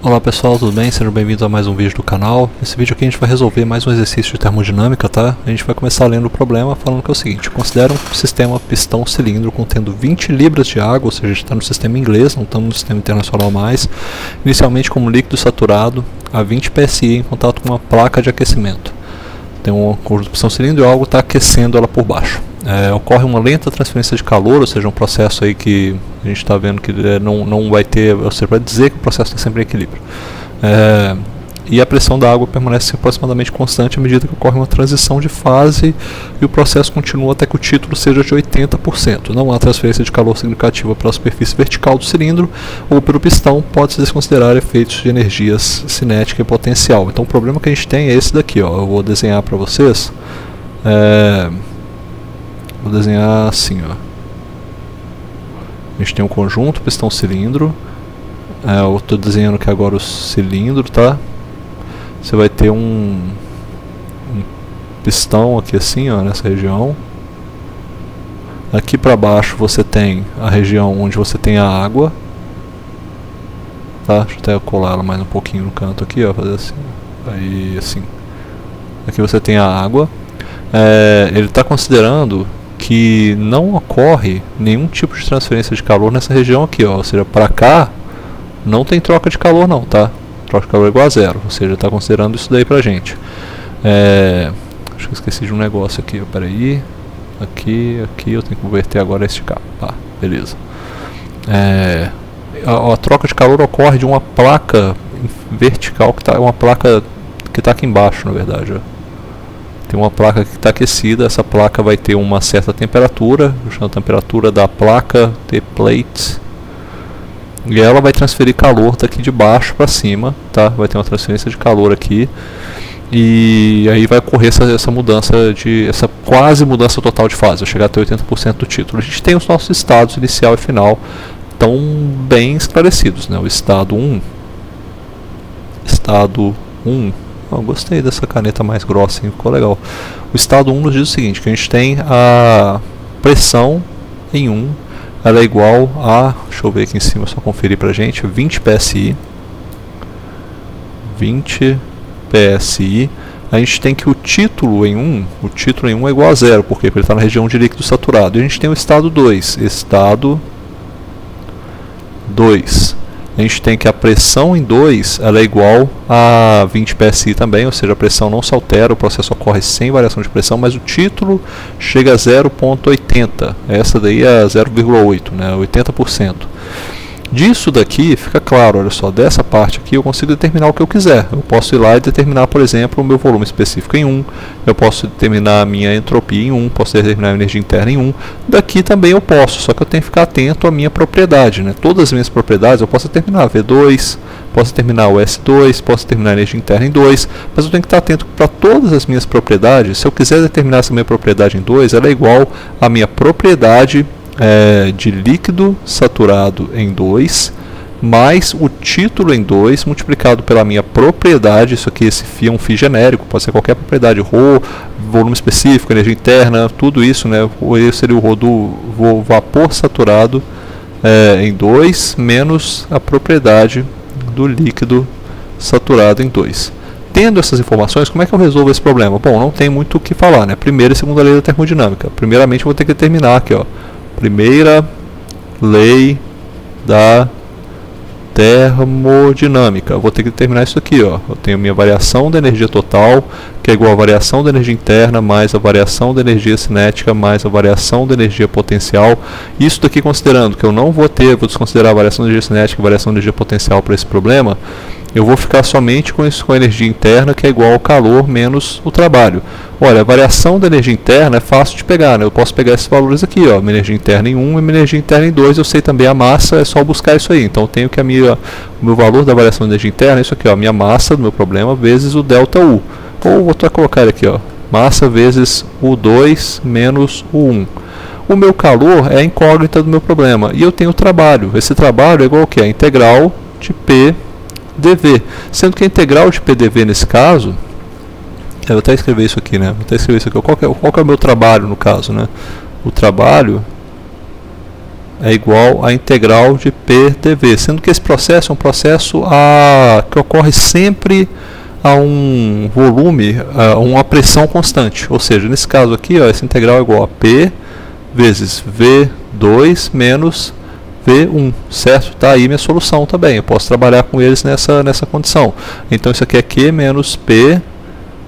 Olá pessoal, tudo bem? Sejam bem-vindos a mais um vídeo do canal. Nesse vídeo aqui a gente vai resolver mais um exercício de termodinâmica, tá? A gente vai começar lendo o problema falando que é o seguinte: considera um sistema pistão-cilindro contendo 20 libras de água, ou seja, a gente está no sistema inglês, não estamos no sistema internacional mais, inicialmente como líquido saturado a 20 psi em contato com uma placa de aquecimento. Tem uma pistão-cilindro e algo está aquecendo ela por baixo. Ocorre uma lenta transferência de calor, ou seja, um processo aí que a gente está vendo que não vai ter, ou seja, vai dizer que o processo está sempre em equilíbrio. E a pressão da água permanece aproximadamente constante à medida que ocorre uma transição de fase e o processo continua até que o título seja de 80%. Não há transferência de calor significativa para a superfície vertical do cilindro ou pelo pistão, pode-se desconsiderar efeitos de energias cinética e potencial. Então o problema que a gente tem é esse daqui, ó. Eu vou desenhar para vocês. Vou desenhar assim, ó. A gente tem um conjunto pistão-cilindro. Eu estou desenhando aqui agora o cilindro, tá? Você vai ter um pistão aqui assim, ó, nessa região. Aqui para baixo você tem a região onde você tem a água, tá? Deixa eu até colar ela mais um pouquinho no canto aqui, ó, fazer assim. Aí assim. Aqui você tem a água. Ele está considerando que não ocorre nenhum tipo de transferência de calor nessa região aqui, ó. Ou seja, para cá não tem troca de calor não, tá? Troca de calor é igual a zero, ou seja, está considerando isso daí pra gente. Acho que eu esqueci de um negócio aqui, peraí. Aqui eu tenho que converter agora a esticar. Tá, beleza. A troca de calor ocorre de uma placa vertical, uma placa que está aqui embaixo, na verdade, ó. Tem uma placa que está aquecida, essa placa vai ter uma certa temperatura, eu chamo a temperatura da placa de plate, e ela vai transferir calor daqui de baixo para cima, tá? Vai ter uma transferência de calor aqui, e aí vai ocorrer essa mudança, essa quase mudança total de fase, vai chegar até 80% do título. A gente tem os nossos estados inicial e final tão bem esclarecidos, né? O estado 1, eu gostei dessa caneta mais grossa, hein? Ficou legal. O estado 1 nos diz o seguinte, que a gente tem a pressão em 1, ela é igual a, deixa eu ver aqui em cima, só conferir pra gente, 20 psi. 20 psi. A gente tem que o título em 1 é igual a zero, porque ele está na região de líquido saturado. E a gente tem o estado 2, estado 2. A gente tem que a pressão em 2 ela é igual a 20 psi também, ou seja, a pressão não se altera, o processo ocorre sem variação de pressão, mas o título chega a 0,80, essa daí é 0,8, né, 80%. Disso daqui fica claro, olha só, dessa parte aqui eu consigo determinar o que eu quiser. Eu posso ir lá e determinar, por exemplo, o meu volume específico em 1, eu posso determinar a minha entropia em 1, posso determinar a energia interna em 1. Daqui também eu posso, só que eu tenho que ficar atento à minha propriedade, né? Todas as minhas propriedades eu posso determinar V2, posso determinar o S2, posso determinar a energia interna em 2, mas eu tenho que estar atento para todas as minhas propriedades. Se eu quiser determinar essa minha propriedade em 2, ela é igual à minha propriedade de líquido saturado em 2, mais o título em 2, multiplicado pela minha propriedade, isso aqui, esse φ é um φ genérico, pode ser qualquer propriedade, ρ, volume específico, energia interna, tudo isso, né? Esse seria o ρ do vapor saturado em 2, menos a propriedade do líquido saturado em 2. Tendo essas informações, como é que eu resolvo esse problema? Bom, não tem muito o que falar, né? Primeira e segunda lei da termodinâmica. Primeiramente, eu vou ter que determinar aqui, ó. Primeira lei da termodinâmica. Eu vou ter que determinar isso aqui, ó. Eu tenho minha variação da energia total, que é igual à variação da energia interna, mais a variação da energia cinética, mais a variação da energia potencial. Isso daqui considerando que eu não vou desconsiderar a variação da energia cinética e a variação da energia potencial para esse problema, eu vou ficar somente com a energia interna, que é igual ao calor menos o trabalho. Olha, a variação da energia interna é fácil de pegar, né? Eu posso pegar esses valores aqui, ó, minha energia interna em 1 e minha energia interna em 2, eu sei também a massa, é só buscar isso aí. Então eu tenho que o meu valor da variação da energia interna é isso aqui, ó, minha massa do meu problema vezes o ΔU. Ou vou até colocar ele aqui, ó, massa vezes o 2 menos o 1. O meu calor é a incógnita do meu problema. E eu tenho o trabalho. Esse trabalho é igual ao que? A integral de P dV, sendo que a integral de PDV nesse caso, eu vou até escrever isso aqui, né? Vou até escrever isso aqui. Qual que é o meu trabalho no caso, né? O trabalho é igual à integral de P dV, sendo que esse processo é um processo que ocorre sempre a um volume, a uma pressão constante, ou seja, nesse caso aqui, ó, essa integral é igual a P vezes V2 menos V1, certo? Está aí minha solução também, eu posso trabalhar com eles nessa condição. Então isso aqui é Q menos P,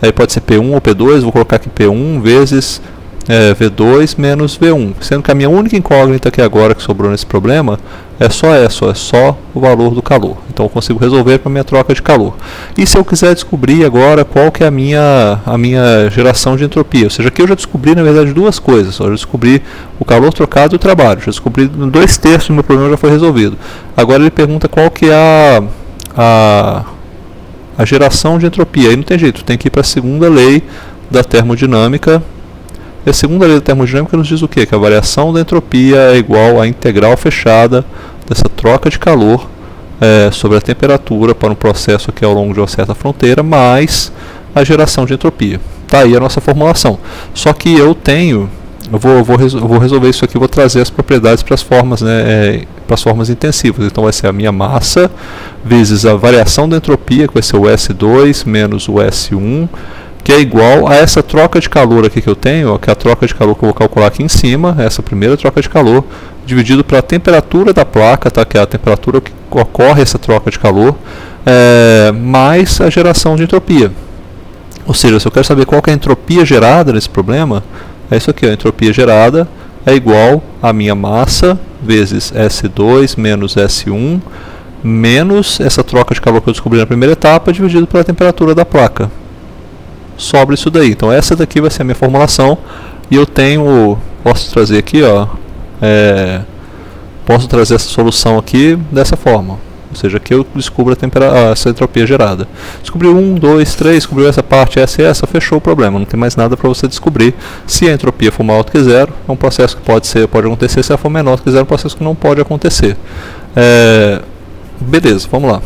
aí pode ser P1 ou P2, vou colocar aqui P1 vezes V2 menos V1, sendo que a minha única incógnita aqui agora que sobrou nesse problema é só essa, é só o valor do calor. Então eu consigo resolver para a minha troca de calor. E se eu quiser descobrir agora qual que é a minha geração de entropia, ou seja, aqui eu já descobri na verdade duas coisas, eu já descobri o calor trocado e o trabalho, já descobri 2/3 do meu problema já foi resolvido. Agora ele pergunta qual que é a geração de entropia, aí não tem jeito, tem que ir para a segunda lei da termodinâmica. E a segunda lei da termodinâmica nos diz o quê? Que a variação da entropia é igual à integral fechada dessa troca de calor sobre a temperatura para um processo aqui ao longo de uma certa fronteira, mais a geração de entropia. Está aí a nossa formulação. Só que eu vou resolver isso aqui, vou trazer as propriedades para as formas, para as formas intensivas. Então vai ser a minha massa vezes a variação da entropia, que vai ser o S2 menos o S1, que é igual a essa troca de calor aqui que eu tenho, ó, que é a troca de calor que eu vou calcular aqui em cima, essa primeira troca de calor, dividido pela temperatura da placa, tá, que é a temperatura que ocorre essa troca de calor, mais a geração de entropia. Ou seja, se eu quero saber qual que é a entropia gerada nesse problema, é isso aqui, a entropia gerada é igual a minha massa vezes S2 menos S1, menos essa troca de calor que eu descobri na primeira etapa, dividido pela temperatura da placa. Sobra isso daí. Então essa daqui vai ser a minha formulação e eu posso trazer aqui, ó, posso trazer essa solução aqui dessa forma, ou seja, aqui eu descubro essa entropia gerada. Descobri 1, 2, 3, descobriu essa parte, essa e essa, fechou o problema, não tem mais nada para você descobrir. Se a entropia for maior do que zero, é um processo que pode acontecer, se ela for menor do que zero, é um processo que não pode acontecer. Beleza, vamos lá.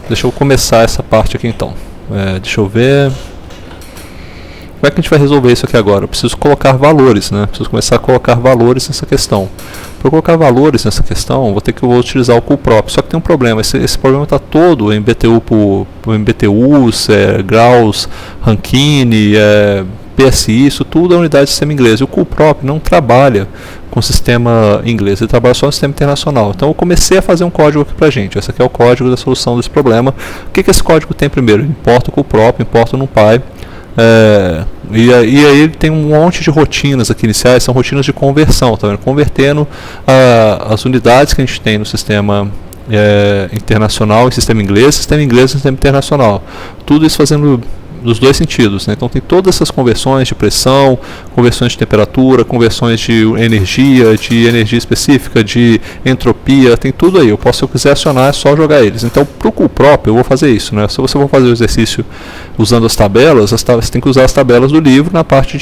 Deixa eu começar essa parte aqui então. Deixa eu ver. Como é que a gente vai resolver isso aqui agora? Eu preciso colocar valores, né? Preciso começar a colocar valores nessa questão. Para eu colocar valores nessa questão, vou utilizar o coolprop. Só que tem um problema. Esse problema está todo em BTUs, Gauss, Rankine, PSI, isso tudo é unidade de sistema inglês. E o coolprop não trabalha com sistema inglês, ele trabalha só no sistema internacional. Então eu comecei a fazer um código aqui pra gente. Esse aqui é o código da solução desse problema. O que esse código tem primeiro? Importa o coolprop, importa o NumPy. E aí ele tem um monte de rotinas aqui iniciais, são rotinas de conversão, tá vendo? Convertendo as unidades que a gente tem no sistema internacional em sistema inglês e sistema internacional. Tudo isso fazendo nos dois sentidos, né? Então tem todas essas conversões de pressão, conversões de temperatura, conversões de energia específica, de entropia, tem tudo aí. Se eu quiser acionar, é só jogar eles. Então para o coolprop eu vou fazer isso, né? Se você for fazer o exercício usando as tabelas, você tem que usar as tabelas do livro na parte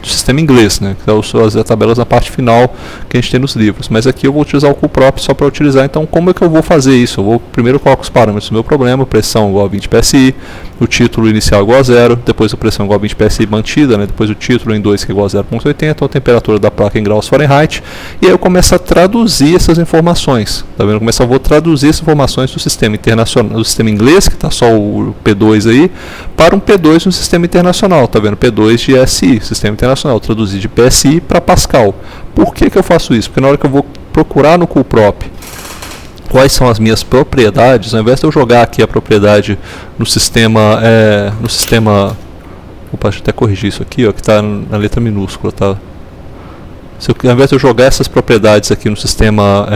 do sistema inglês, né? Que as tabelas na parte final que a gente tem nos livros. Mas aqui eu vou utilizar o coolprop só para utilizar. Então como é que eu vou fazer isso? Primeiro eu coloco os parâmetros do meu problema, pressão igual a 20 PSI, o título inicial igual a 0, depois a pressão igual a 20 PSI mantida, né? Depois o título em 2 que é igual a 0,80, a temperatura da placa em graus Fahrenheit, e aí eu começo a traduzir essas informações, tá vendo? Eu vou traduzir essas informações do sistema internacional, do sistema inglês, que está só o P2 aí, para um P2 no sistema internacional, tá vendo? P2 de SI, sistema internacional, traduzir de PSI para Pascal. Por que eu faço isso? Porque na hora que eu vou procurar no coolprop quais são as minhas propriedades, ao invés de eu jogar aqui a propriedade no sistema, opa, deixa eu até corrigir isso aqui, ó, que está na letra minúscula, tá? Ao invés de eu jogar essas propriedades aqui no sistema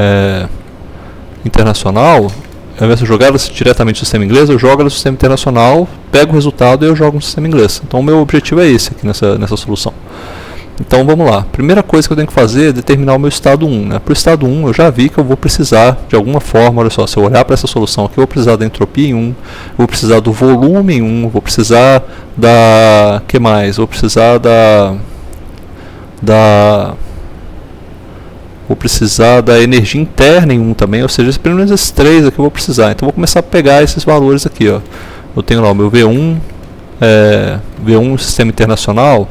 internacional, ao invés de eu jogar elas diretamente no sistema inglês, eu jogo elas no sistema internacional, pego o resultado e eu jogo no sistema inglês. Então o meu objetivo é esse aqui nessa solução. Então vamos lá, primeira coisa que eu tenho que fazer é determinar o meu estado 1, né? Para o estado 1 eu já vi que eu vou precisar de alguma forma, olha só, se eu olhar para essa solução aqui, eu vou precisar da entropia em 1, vou precisar do volume em 1, vou precisar que mais? Vou precisar vou precisar da energia interna em 1 também, ou seja, pelo menos esses três aqui eu vou precisar. Então eu vou começar a pegar esses valores aqui, ó. Eu tenho lá o meu V1, V1 no sistema internacional,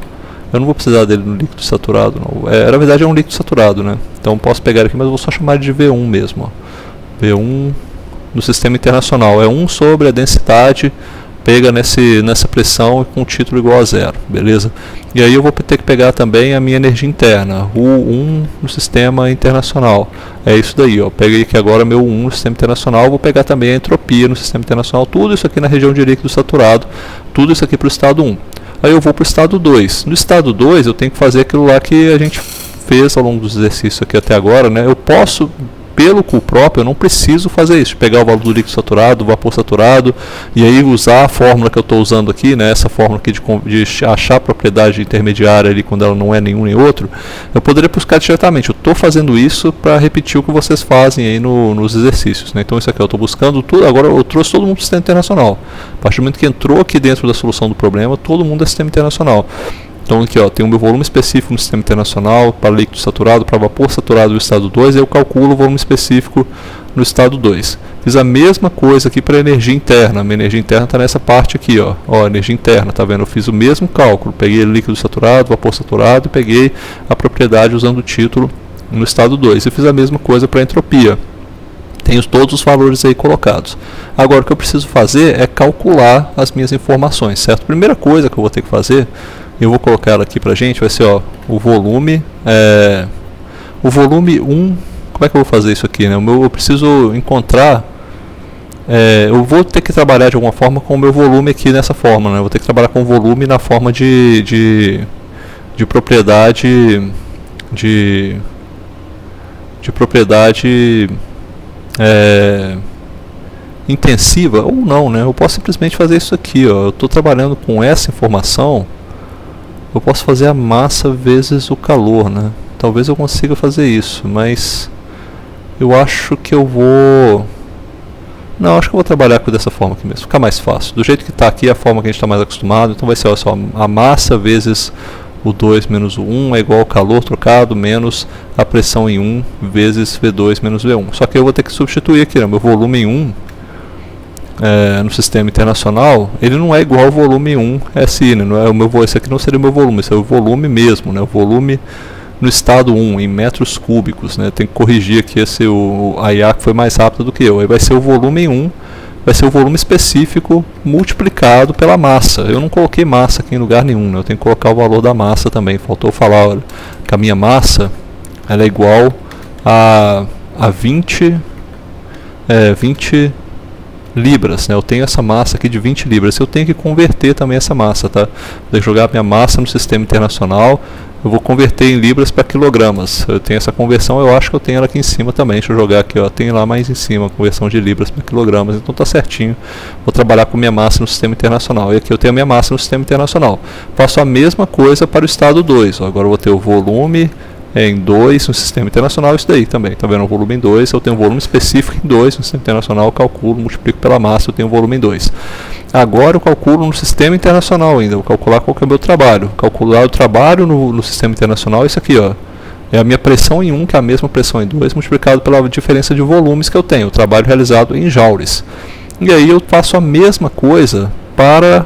eu não vou precisar dele no líquido saturado, não. Na verdade é um líquido saturado, né? Então posso pegar aqui, mas eu vou só chamar de V1 mesmo. Ó. V1 no sistema internacional é 1 sobre a densidade, pega nessa pressão com título igual a 0, beleza? E aí eu vou ter que pegar também a minha energia interna, U1 no sistema internacional. É isso daí, ó. Peguei aqui agora meu U1 no sistema internacional, vou pegar também a entropia no sistema internacional, tudo isso aqui na região de líquido saturado, tudo isso aqui para o estado 1. Aí eu vou para o estado 2. No estado 2 eu tenho que fazer aquilo lá que a gente fez ao longo dos exercícios aqui até agora, né? Eu posso, pelo Cool próprio, eu não preciso fazer isso, pegar o valor do líquido saturado, do vapor saturado, e aí usar a fórmula que eu estou usando aqui, né, essa fórmula aqui de achar a propriedade intermediária ali quando ela não é nenhum nem outro. Eu poderia buscar diretamente. Eu estou fazendo isso para repetir o que vocês fazem aí nos exercícios, né? Então isso aqui eu estou buscando tudo. Agora eu trouxe todo mundo do sistema internacional. A partir do momento que entrou aqui dentro da solução do problema, todo mundo é sistema internacional. Então aqui ó, tem o meu volume específico no sistema internacional para líquido saturado, para vapor saturado no estado 2, e eu calculo o volume específico no estado 2. Fiz a mesma coisa aqui para a energia interna. A minha energia interna está nessa parte aqui, ó. Ó, energia interna, tá vendo? Eu fiz o mesmo cálculo, peguei líquido saturado, vapor saturado e peguei a propriedade usando o título no estado 2. E fiz a mesma coisa para a entropia. Tenho todos os valores aí colocados. Agora o que eu preciso fazer é calcular as minhas informações, certo? Primeira coisa que eu vou ter que fazer, eu vou colocar ela aqui pra gente, vai ser ó, o volume 1, como é que eu vou fazer isso aqui, né? Eu preciso encontrar, eu vou ter que trabalhar de alguma forma com o meu volume aqui nessa forma, né? Eu vou ter que trabalhar com o volume na forma de propriedade, de propriedade intensiva, ou não, né? Eu posso simplesmente fazer isso aqui, ó. Eu estou trabalhando com essa informação. Eu posso fazer a massa vezes o calor, né? Talvez eu consiga fazer isso, mas eu acho que eu vou... Não, acho que eu vou trabalhar dessa forma aqui mesmo, fica mais fácil. Do jeito que está aqui é a forma que a gente está mais acostumado, então vai ser ó, só a massa vezes o 2 menos o 1 é igual ao calor trocado menos a pressão em 1 vezes V2 menos V1. Só que eu vou ter que substituir aqui, né? Meu volume em 1 no sistema internacional, ele não é igual ao volume 1 SI, né? Não é esse aqui não seria o meu volume, esse é o volume mesmo, né? O volume no estado 1 em metros cúbicos, né? Tem que corrigir aqui a IA que foi mais rápida do que eu. Aí vai ser o volume em 1, vai ser o volume específico multiplicado pela massa. Eu não coloquei massa aqui em lugar nenhum, né? Eu tenho que colocar o valor da massa também. Faltou falar, olha, que a minha massa ela é igual a 20 libras, né? Eu tenho essa massa aqui de 20 libras, eu tenho que converter também essa massa, tá? Vou jogar minha massa no sistema internacional, eu vou converter em libras para quilogramas. Eu tenho essa conversão, eu acho que eu tenho ela aqui em cima também. Deixa eu jogar aqui, ó, tem lá mais em cima a conversão de libras para quilogramas, então tá certinho. Vou trabalhar com minha massa no sistema internacional, e aqui eu tenho a minha massa no sistema internacional. Faço a mesma coisa para o estado 2, ó. Agora eu vou ter o volume em 2 no sistema internacional, isso daí também, tá vendo? O volume em 2, eu tenho um volume específico em 2 no sistema internacional, eu calculo, multiplico pela massa, eu tenho um volume em 2. Agora eu calculo no sistema internacional ainda, vou calcular qual que é o meu trabalho. Calcular o trabalho no sistema internacional, isso aqui, ó, é a minha pressão em 1, que é a mesma pressão em 2, multiplicado pela diferença de volumes que eu tenho, o trabalho realizado em joules. E aí eu faço a mesma coisa para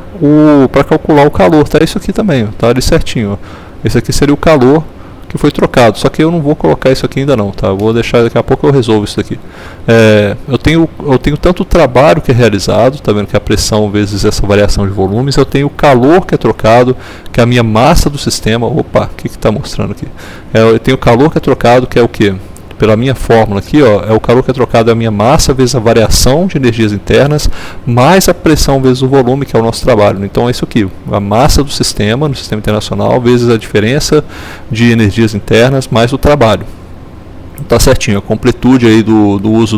calcular o calor, tá? Isso aqui também, tá ali certinho, ó. Esse aqui seria o calor que foi trocado, só que eu não vou colocar isso aqui ainda não, tá? Eu vou deixar, daqui a pouco eu resolvo isso aqui. Eu tenho tanto o trabalho que é realizado, tá vendo que é a pressão vezes essa variação de volumes, eu tenho o calor que é trocado, que é a minha massa do sistema. Opa, o que está mostrando aqui? Eu tenho o calor que é trocado, que é o que? Pela minha fórmula aqui, ó, é o calor que é trocado, é a minha massa vezes a variação de energias internas, mais a pressão vezes o volume, que é o nosso trabalho. Então é isso aqui, a massa do sistema, no sistema internacional, vezes a diferença de energias internas, mais o trabalho. Tá certinho, a completude aí do uso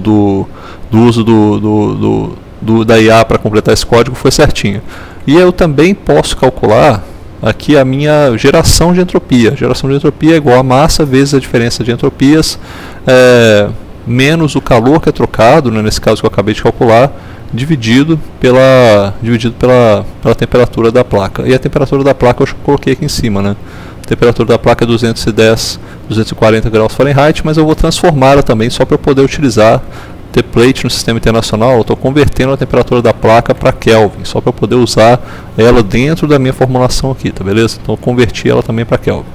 da IA para completar esse código foi certinho. E eu também posso calcular aqui a minha geração de entropia. A geração de entropia é igual a massa vezes a diferença de entropias, menos o calor que é trocado, né, nesse caso que eu acabei de calcular, dividido pela temperatura da placa. E a temperatura da placa eu coloquei aqui em cima, né? A temperatura da placa é 240 graus Fahrenheit, mas eu vou transformá-la também só para eu poder utilizar template no sistema internacional, eu estou convertendo a temperatura da placa para Kelvin, só para eu poder usar ela dentro da minha formulação aqui, tá beleza? Então eu converti ela também para Kelvin.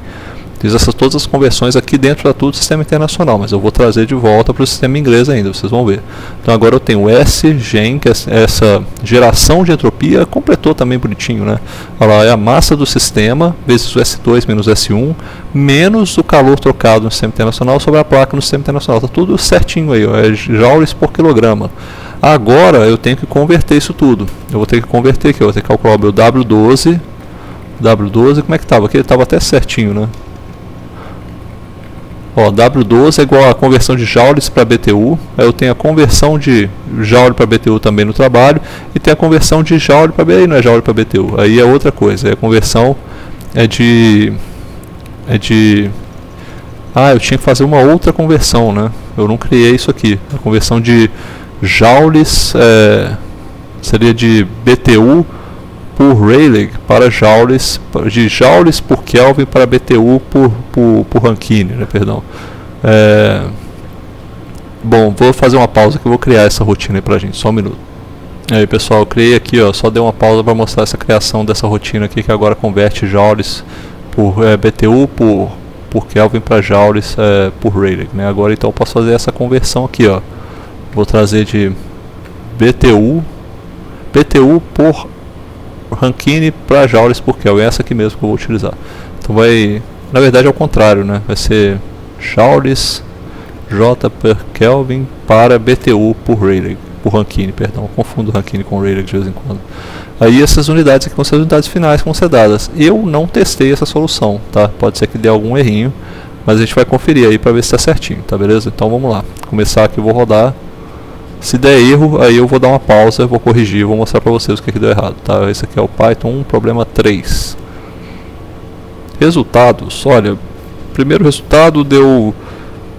Fiz todas as conversões aqui dentro da tudo do sistema internacional, mas eu vou trazer de volta para o sistema inglês ainda, vocês vão ver. Então agora eu tenho Sgen, que é essa geração de entropia, completou também bonitinho, né? Olha lá, é a massa do sistema, vezes o S2 menos S1, menos o calor trocado no sistema internacional sobre a placa no sistema internacional. Está tudo certinho aí, ó, é joules por quilograma. Agora eu tenho que converter isso tudo. Eu vou ter que converter aqui, eu vou ter que calcular o meu W12. W12, como é que estava? Aqui ele estava até certinho, né? Ó, W12 é igual a conversão de joules para BTU. Aí eu tenho a conversão de joule para BTU também no trabalho. E tem a conversão de joule para BTU. Aí não é joule para BTU. Aí é outra coisa. Aí a conversão é de... Ah, eu tinha que fazer uma outra conversão, né? Eu não criei isso aqui. A conversão de joules seria de BTU por Rayleigh para joules, de joules por Kelvin para BTU por Rankine, né, perdão. Bom, vou fazer uma pausa que eu vou criar essa rotina aí pra gente, só um minuto. Aí pessoal, eu criei aqui, ó, só dei uma pausa para mostrar essa criação dessa rotina aqui que agora converte joules por BTU por Kelvin para joules por Rayleigh, né? Agora então eu posso fazer essa conversão aqui, ó. Vou trazer de BTU por Rankine para joules por Kelvin, essa aqui mesmo que eu vou utilizar. Então vai, na verdade é o contrário, né? Vai ser joules J per Kelvin para BTU por Rayleigh, por Rankine, perdão, eu confundo Rankine com Rayleigh de vez em quando. Aí essas unidades aqui vão ser as unidades finais que vão ser dadas. Eu não testei essa solução, tá? Pode ser que dê algum errinho, mas a gente vai conferir aí para ver se está certinho, tá beleza? Então vamos lá, começar aqui, vou rodar. Se der erro, aí eu vou dar uma pausa, vou corrigir, vou mostrar para vocês o que deu errado, tá? Esse aqui é o Python 1, problema 3. Resultados, olha, primeiro resultado deu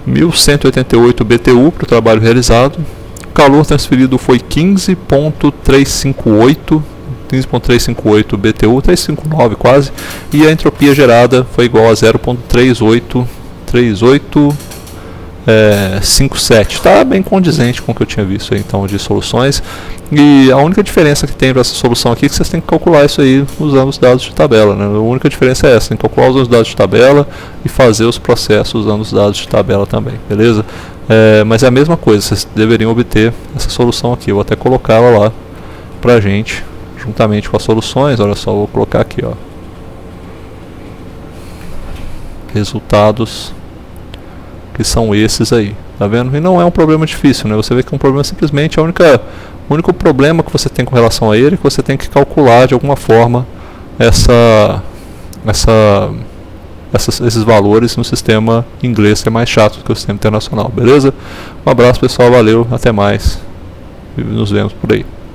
1188 BTU para o trabalho realizado. O calor transferido foi 15.358 BTU, 359 quase, e a entropia gerada foi igual a 0.3857. Está bem condizente com o que eu tinha visto aí, então, de soluções. E a única diferença que tem para essa solução aqui é que vocês têm que calcular isso aí usando os dados de tabela, né? A única diferença é essa, tem que calcular usando os dados de tabela e fazer os processos usando os dados de tabela também, beleza? Mas é a mesma coisa, vocês deveriam obter essa solução aqui. Eu vou até colocar ela lá pra gente, juntamente com as soluções. Olha só, vou colocar aqui, ó, resultados, que são esses aí, tá vendo? E não é um problema difícil, né? Você vê que é um problema simplesmente, o único problema que você tem com relação a ele é que você tem que calcular de alguma forma esses valores no sistema inglês, que é mais chato do que o sistema internacional, beleza? Um abraço pessoal, valeu, até mais e nos vemos por aí.